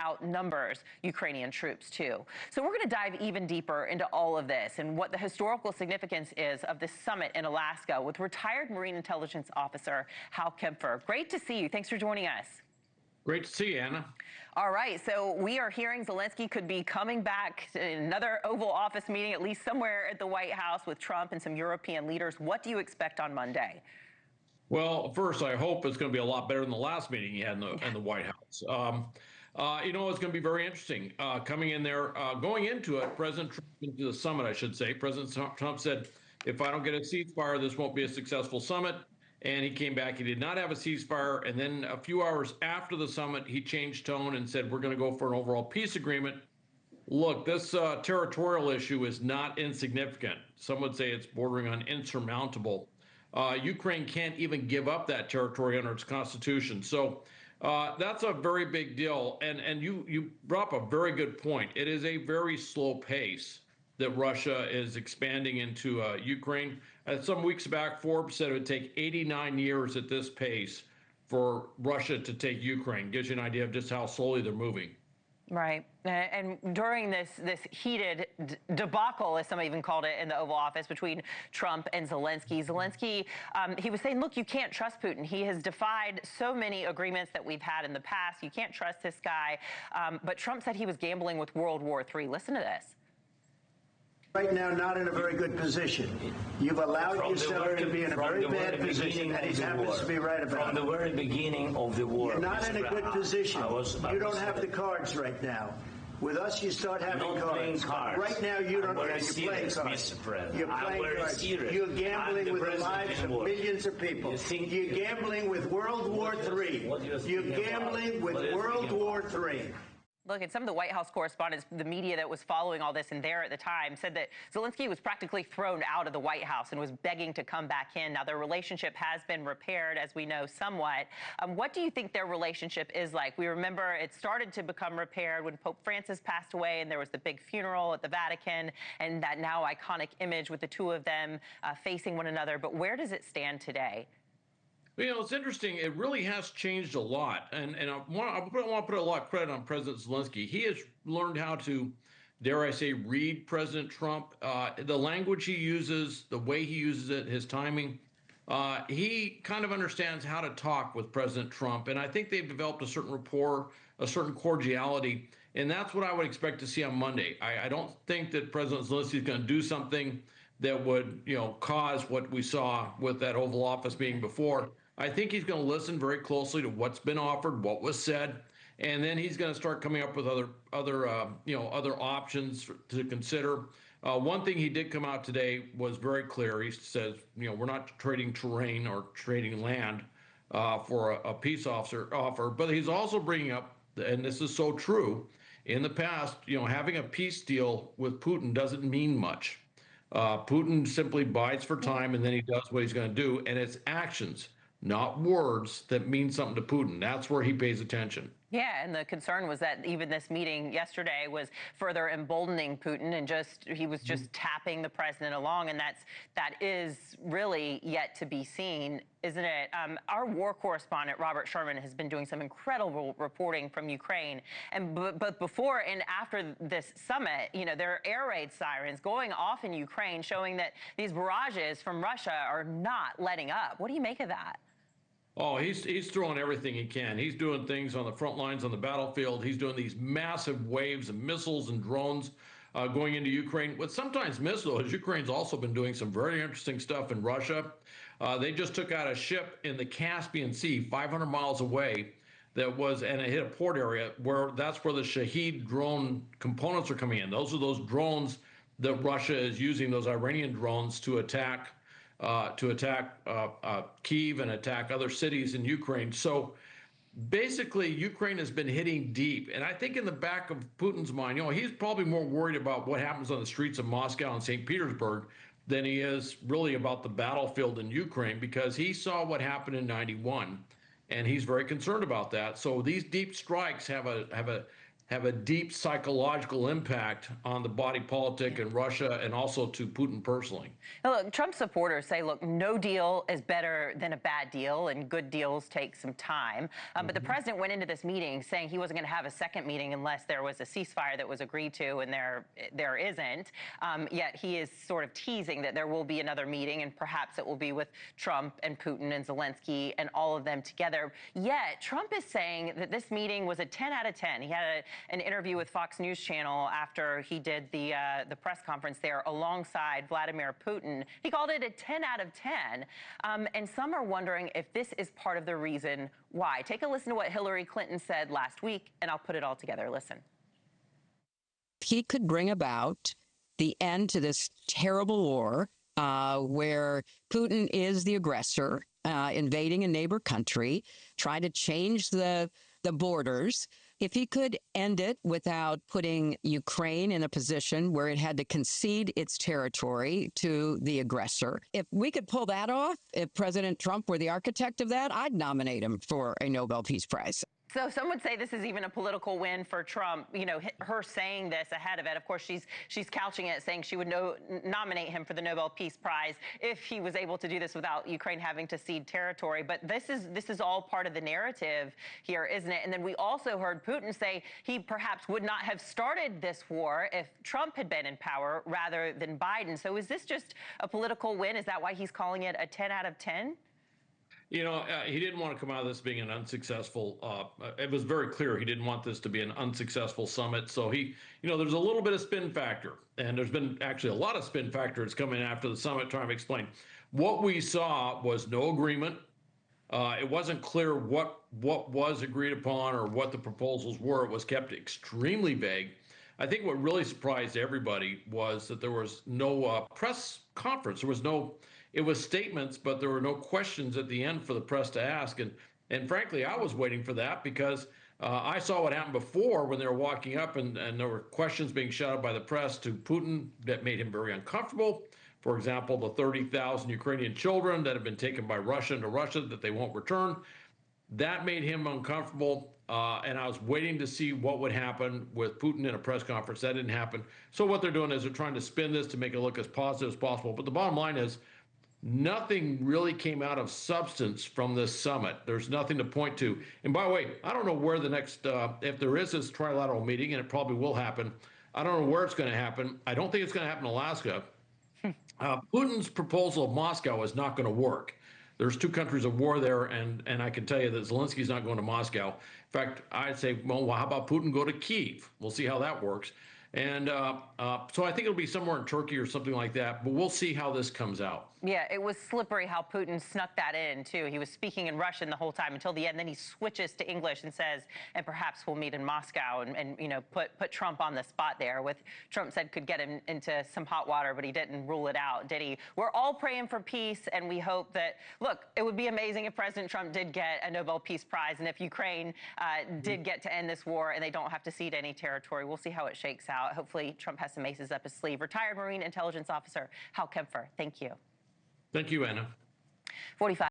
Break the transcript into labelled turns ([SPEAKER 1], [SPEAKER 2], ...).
[SPEAKER 1] outnumbers Ukrainian troops, too. So we're going to dive even deeper into all of this and what the historical significance is of this summit in Alaska with retired Marine Intelligence Officer Hal Kempfer. Great to see you. Thanks for joining us.
[SPEAKER 2] Great to see you, Anna.
[SPEAKER 1] All right, so we are hearing Zelenskyy could be coming back to another Oval Office meeting, at least somewhere at the White House with Trump and some European leaders. What do you expect on Monday?
[SPEAKER 2] Well, first, I hope it's going to be a lot better than the last meeting he had in the White House. You know, it's going to be very interesting coming in there. Going into it, President Trump, into the summit, I should say, President Trump said, if I don't get a ceasefire, this won't be a successful summit. And he came back. He did not have a ceasefire. And then a few hours after the summit, he changed tone and said, we're going to go for an overall peace agreement. Look, this territorial issue is not insignificant. Some would say it's bordering on insurmountable. Ukraine can't even give up that territory under its constitution. So that's a very big deal. And you brought up a very good point. It is a very slow pace that Russia is expanding into Ukraine. Some weeks back, Forbes said it would take 89 years at this pace for Russia to take Ukraine. Gives you an idea of just how slowly they're moving.
[SPEAKER 1] Right. And during this heated debacle, as some even called it, in the Oval Office between Trump and Zelenskyy, he was saying, look, you can't trust Putin. He has defied so many agreements that we've had in the past. You can't trust this guy. But Trump said he was gambling with World War III. Listen to this.
[SPEAKER 3] Right now, not in a very good position. You've allowed yourself to be in a very bad position, and he happens to be right about it.
[SPEAKER 4] From the very beginning of the war.
[SPEAKER 3] You're not in a good position. You don't have the cards right now. With us, you start having cards. Right now, you don't have. You're playing cards. You're playing cards. You're gambling with the lives of millions of people. You're gambling with World War III. You're gambling with World War III.
[SPEAKER 1] Look, and some of the White House correspondents, the media that was following all this and there at the time, said that Zelenskyy was practically thrown out of the White House and was begging to come back in. Now, their relationship has been repaired, as we know, somewhat. What do you think their relationship is like? We remember it started to become repaired when Pope Francis passed away and there was the big funeral at the Vatican and that now iconic image with the two of them facing one another. But where does it stand today?
[SPEAKER 2] You know, it's interesting. It really has changed a lot. And I want to put a lot of credit on President Zelenskyy. He has learned how to, dare I say, read President Trump. The language he uses, the way he uses it, his timing. He kind of understands how to talk with President Trump. And I think they've developed a certain rapport, a certain cordiality. And that's what I would expect to see on Monday. I don't think that President Zelenskyy is going to do something that would, you know, cause what we saw with that Oval Office meeting before. I think he's going to listen very closely to what's been offered, what was said, and then he's going to start coming up with other options to consider. One thing he did come out today was very clear. He says, you know, we're not trading terrain or trading land for a peace offer, but he's also bringing up, and this is so true, in the past, you know, having a peace deal with Putin doesn't mean much. Putin simply bides for time, and then he does what he's going to do, and it's actions, not words, that mean something to Putin. That's where he pays attention.
[SPEAKER 1] Yeah, and the concern was that even this meeting yesterday was further emboldening Putin, and he was just tapping the president along, and that is really yet to be seen, isn't it? Our war correspondent Robert Sherman has been doing some incredible reporting from Ukraine, and but before and after this summit, you know, there are air raid sirens going off in Ukraine, showing that these barrages from Russia are not letting up. What do you make of that?
[SPEAKER 2] Oh, he's throwing everything he can. He's doing things on the front lines on the battlefield. He's doing these massive waves of missiles and drones going into Ukraine. What sometimes missed, though, is Ukraine's also been doing some very interesting stuff in Russia. They just took out a ship in the Caspian Sea, 500 miles away, and it hit a port area that's where the Shahed drone components are coming in. Those are those drones that Russia is using, those Iranian drones, to attack Kyiv and attack other cities in Ukraine. So basically, Ukraine has been hitting deep. And I think in the back of Putin's mind, you know, he's probably more worried about what happens on the streets of Moscow and St. Petersburg than he is really about the battlefield in Ukraine, because he saw what happened in '91, and he's very concerned about that. So these deep strikes have a have a deep psychological impact on the body politic in Russia and also to Putin personally.
[SPEAKER 1] Now, look, Trump supporters say, look, no deal is better than a bad deal, and good deals take some time. But the president went into this meeting saying he wasn't going to have a second meeting unless there was a ceasefire that was agreed to, and there isn't. Yet he is sort of teasing that there will be another meeting, and perhaps it will be with Trump and Putin and Zelenskyy and all of them together. Yet Trump is saying that this meeting was a 10 out of 10. He had an interview with Fox News Channel after he did the press conference there alongside Vladimir Putin. He called it a 10 out of 10. And some are wondering if this is part of the reason why. Take a listen to what Hillary Clinton said last week, and I'll put it all together. Listen.
[SPEAKER 5] He could bring about the end to this terrible war where Putin is the aggressor, invading a neighbor country, trying to change the borders. If he could end it without putting Ukraine in a position where it had to concede its territory to the aggressor, if we could pull that off, if President Trump were the architect of that, I'd nominate him for a Nobel Peace Prize.
[SPEAKER 1] So some would say this is even a political win for Trump. You know, her saying this ahead of it. Of course, she's couching it, saying she would nominate him for the Nobel Peace Prize if he was able to do this without Ukraine having to cede territory. But this is all part of the narrative here, isn't it? And then we also heard Putin say he perhaps would not have started this war if Trump had been in power rather than Biden. So is this just a political win? Is that why he's calling it a 10 out of 10?
[SPEAKER 2] You know, he didn't want to come out of this being an unsuccessful. It was very clear he didn't want this to be an unsuccessful summit. So there's a little bit of spin factor, and there's been actually a lot of spin factors coming after the summit trying to explain. What we saw was no agreement. It wasn't clear what was agreed upon or what the proposals were. It was kept extremely vague. I think what really surprised everybody was that there was no press conference. There was no. It was statements, but there were no questions at the end for the press to ask. And frankly, I was waiting for that because I saw what happened before when they were walking up and there were questions being shouted by the press to Putin that made him very uncomfortable. For example, the 30,000 Ukrainian children that have been taken by Russia into Russia that they won't return. That made him uncomfortable. And I was waiting to see what would happen with Putin in a press conference. That didn't happen. So what they're doing is they're trying to spin this to make it look as positive as possible. But the bottom line is, nothing really came out of substance from this summit. There's nothing to point to. And by the way, I don't know where the next, if there is this trilateral meeting, and it probably will happen, I don't know where it's going to happen. I don't think it's going to happen in Alaska. Putin's proposal of Moscow is not going to work. There's two countries of war there, and I can tell you that Zelensky's not going to Moscow. In fact, I'd say, well, how about Putin go to Kyiv? We'll see how that works. And so I think it'll be somewhere in Turkey or something like that, but we'll see how this comes out.
[SPEAKER 1] Yeah, it was slippery how Putin snuck that in, too. He was speaking in Russian the whole time until the end. Then he switches to English and says, and perhaps we'll meet in Moscow, and put Trump on the spot there. With Trump said could get him into some hot water, but he didn't rule it out, did he? We're all praying for peace, and we hope that, look, it would be amazing if President Trump did get a Nobel Peace Prize, and if Ukraine did get to end this war and they don't have to cede any territory. We'll see how it shakes out. Hopefully Trump has some aces up his sleeve. Retired Marine Intelligence Officer Hal Kempfer, thank you.
[SPEAKER 2] Thank you, Anna.
[SPEAKER 1] 45.